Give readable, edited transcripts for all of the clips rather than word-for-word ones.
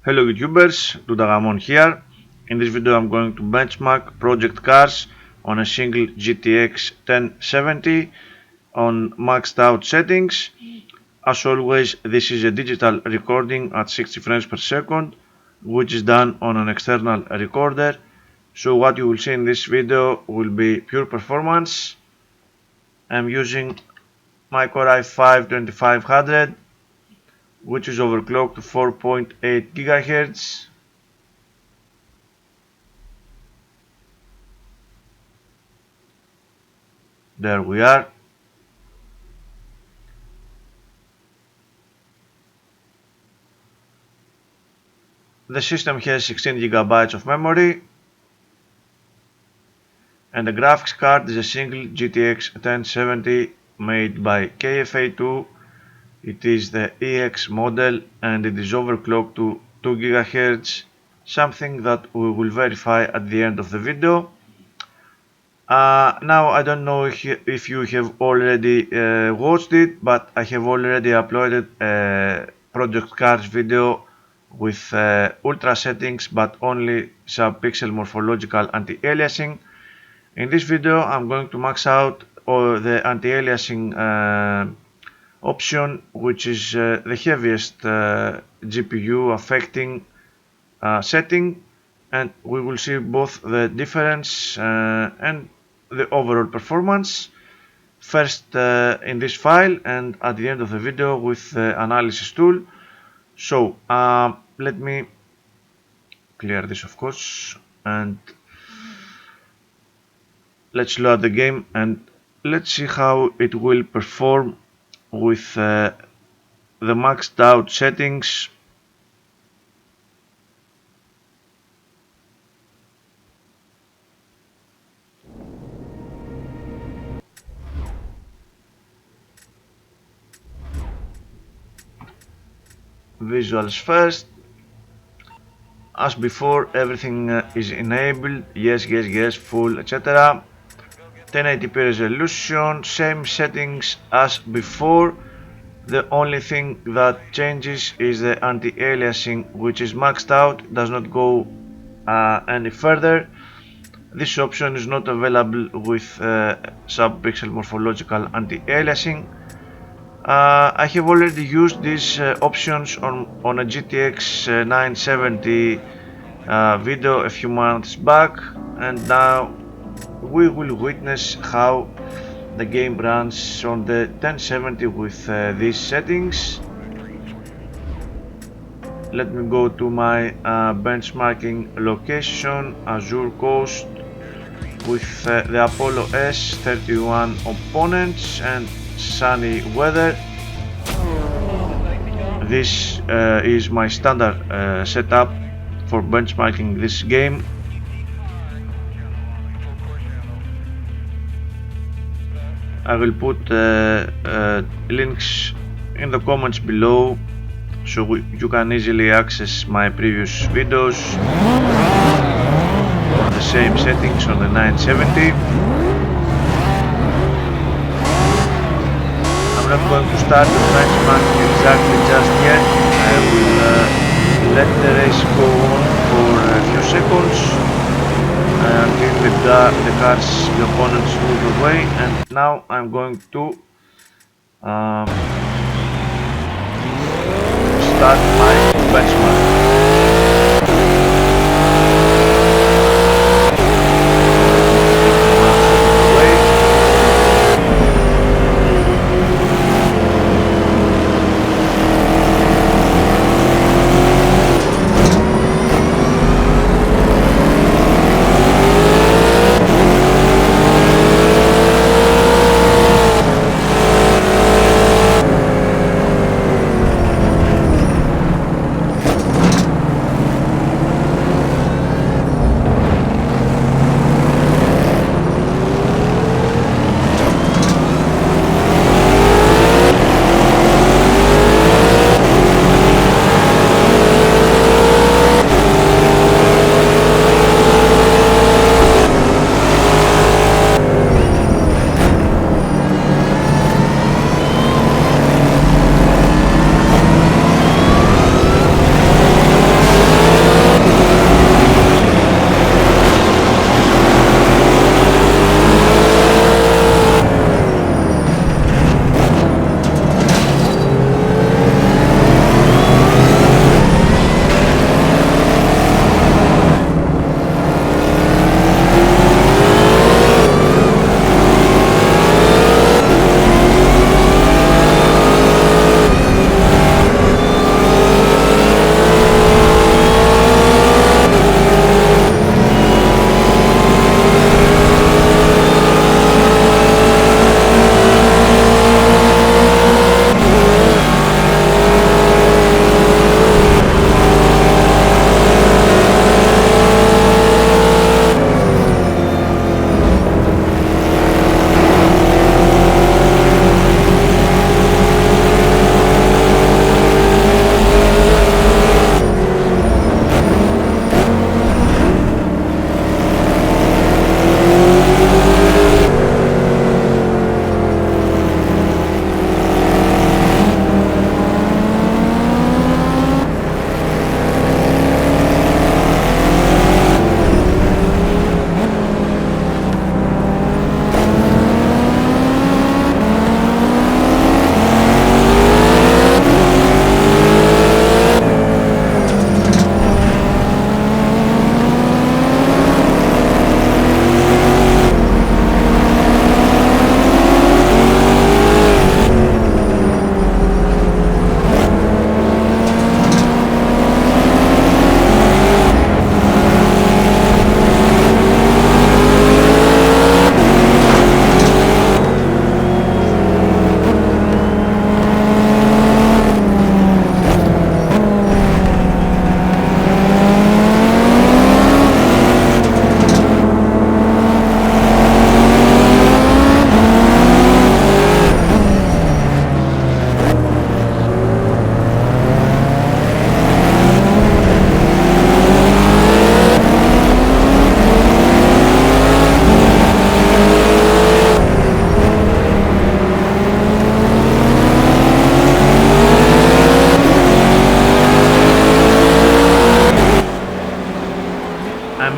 Hello YouTubers, Dudagamon here. In this video I'm going to benchmark project cars on a single GTX 1070 on maxed out settings. As always, this is a digital recording at 60 frames per second, which is done on an external recorder. So what you will see in this video will be pure performance. I'm using my Core i5 2500, which is overclocked to 4.8 GHz. There we are. The system has 16 GB of memory, and the graphics card is a single GTX 1070 made by KFA2. It is the EX model and it is overclocked to 2 GHz, something that we will verify at the end of the video. Now I don't know if you have already watched it, but I have already uploaded a project cars video with ultra settings but only sub-pixel morphological anti-aliasing. In this video I'm going to max out the anti-aliasing option, which is the heaviest GPU affecting setting, and we will see both the difference and the overall performance first in this file and at the end of the video with the analysis tool. So let me clear this, of course, and let's load the game and let's see how it will perform with the maxed out settings. Visuals first. As before, everything is enabled. Yes, full, etc. 1080p resolution, same settings as before. The only thing that changes is the anti-aliasing, which is maxed out, does not go any further. This option is not available with sub-pixel morphological anti-aliasing. I have already used these options on a GTX 970 video a few months back, and now we will witness how the game runs on the 1070 with these settings. Let me go to my benchmarking location, Azure Coast, with the Apollo S31 opponents and sunny weather. This is my standard setup for benchmarking this game. I will put links in the comments below so you can easily access my previous videos on the same settings on the 970. I'm not going to start the benchmarking exactly just yet. I will let the race go on for a few seconds until the cars, the opponents move away, and now I'm going to start my benchmark.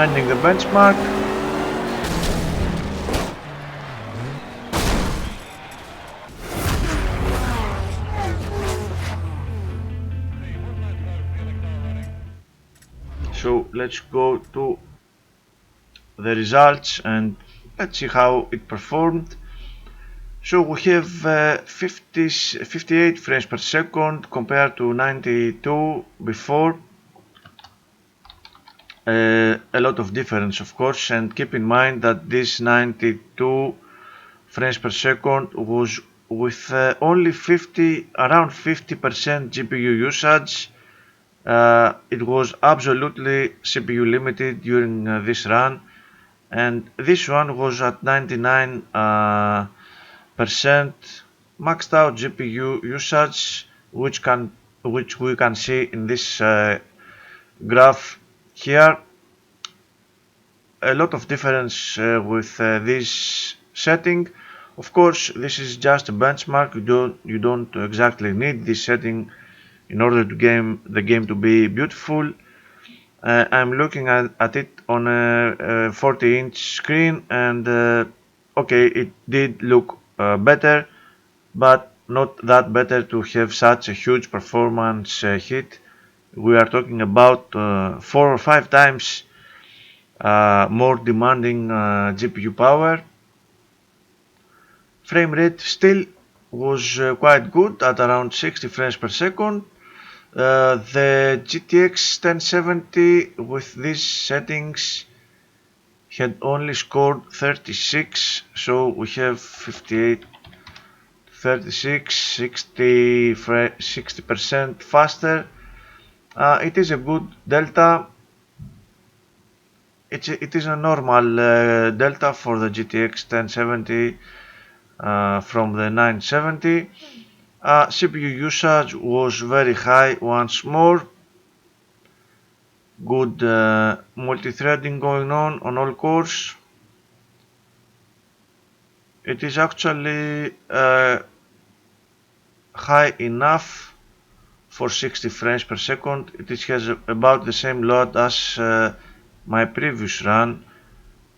amending the benchmark. So let's go to the results and let's see how it performed. So we have 58 frames per second compared to 92 before. A lot of difference, of course, and keep in mind that this 92 frames per second was with only around 50% GPU usage. It was absolutely CPU limited during this run, and this one was at 99% maxed out GPU usage, which we can see in this graph here. A lot of difference with this setting. Of course, this is just a benchmark. You don't exactly need this setting in order to the game to be beautiful. I'm looking at it on a 40-inch screen, and okay, it did look better, but not that better to have such a huge performance hit. We are talking about 4 or 5 times more demanding GPU power. Frame rate still was quite good at around 60 frames per second. The GTX 1070 with these settings had only scored 36, so we have 58, 36, 60% faster. It is a good delta. It is a normal delta for the GTX 1070 from the 970. CPU usage was very high once more. Good multi-threading going on all cores. It is actually high enough for 60 frames per second. It has about the same load as my previous run,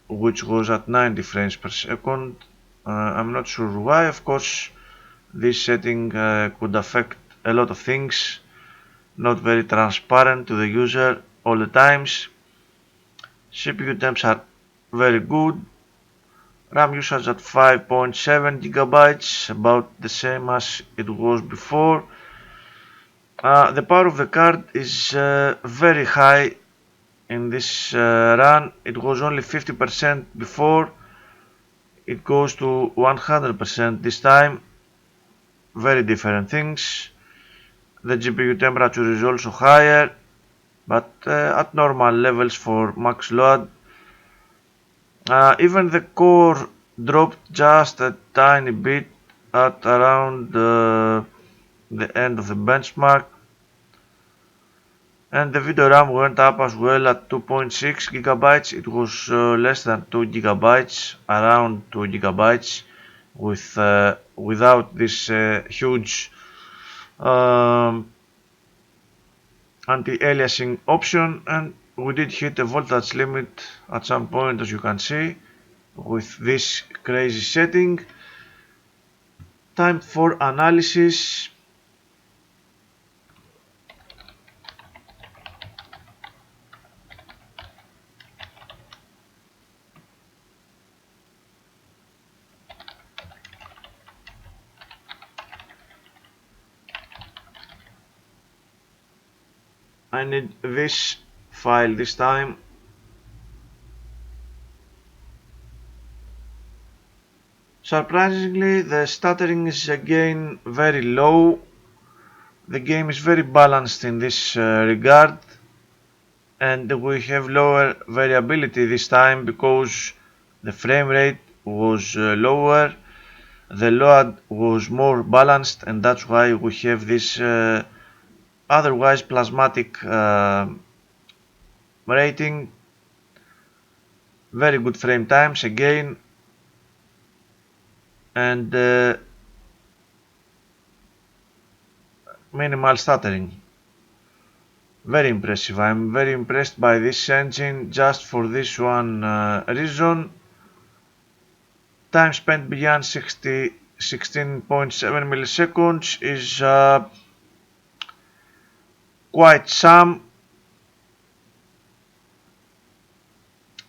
which was at 90 frames per second. I'm not sure why. Of course, this setting could affect a lot of things, not very transparent to the user all the times. CPU temps are very good. RAM usage at 5.7 gigabytes, about the same as it was before. The power of the card is very high in this run. It was only 50% before. It goes to 100% this time. Very different things. The GPU temperature is also higher, but at normal levels for max load. Even the core dropped just a tiny bit at around the end of the benchmark. And the video RAM went up as well at 2.6 gigabytes. It was less than 2 gigabytes, around 2 gigabytes, without this huge anti-aliasing option, and we did hit a voltage limit at some point, as you can see, with this crazy setting. Time for analysis. I need this file this time. Surprisingly, the stuttering is again very low. The game is very balanced in this regard, and we have lower variability this time because the frame rate was lower, the load was more balanced, and that's why we have this otherwise plasmatic rating. Very good frame times again, and minimal stuttering. Very impressive. I'm very impressed by this engine just for this one reason. Time spent beyond 16.7 milliseconds is quite some.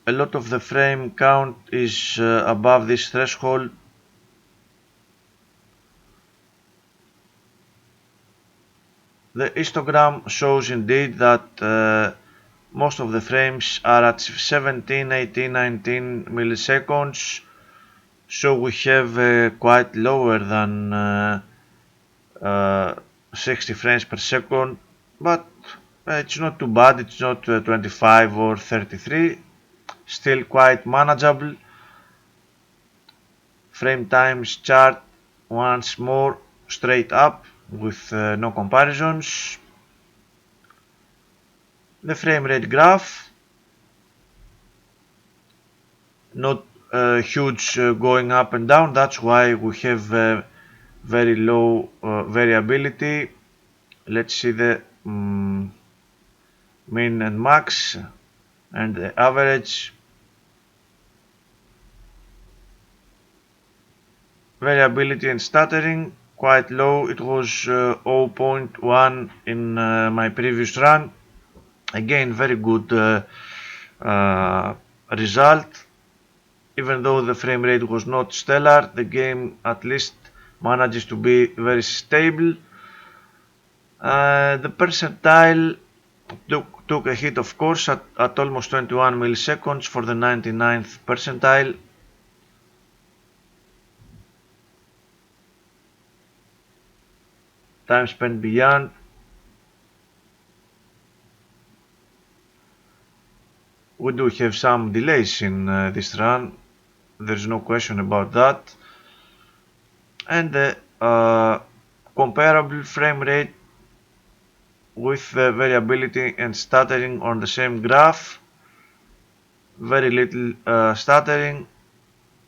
A lot of the frame count is above this threshold. The histogram shows indeed that most of the frames are at 17, 18, 19 milliseconds, so we have quite lower than 60 frames per second, but it's not too bad. It's not 25 or 33, still quite manageable. Frame times chart once more straight up with no comparisons. The frame rate graph, not huge going up and down, that's why we have very low variability. Let's see the mean and max and the average. Variability and stuttering quite low. It was 0.1 in my previous run. Again, very good result. Even though the frame rate was not stellar, the game at least manages to be very stable. The percentile took a hit, of course, at almost 21 milliseconds for the 99th percentile. Time spent beyond. We do have some delays in this run, there's no question about that. And the comparable frame rate with the variability and stuttering on the same graph. Very little stuttering,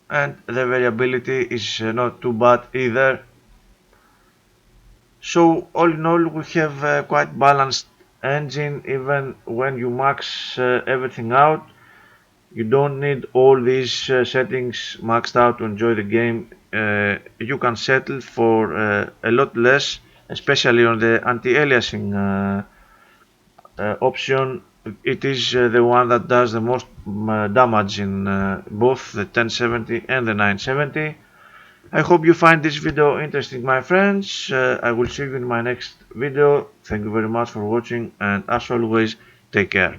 and the variability is not too bad either. So all in all, we have a quite balanced engine. Even when you max everything out, you don't need all these settings maxed out to enjoy the game. You can settle for a lot less, especially on the anti-aliasing option. It is the one that does the most damage in both the 1070 and the 970. I hope you find this video interesting, my friends. I will see you in my next video. Thank you very much for watching, and as always, take care.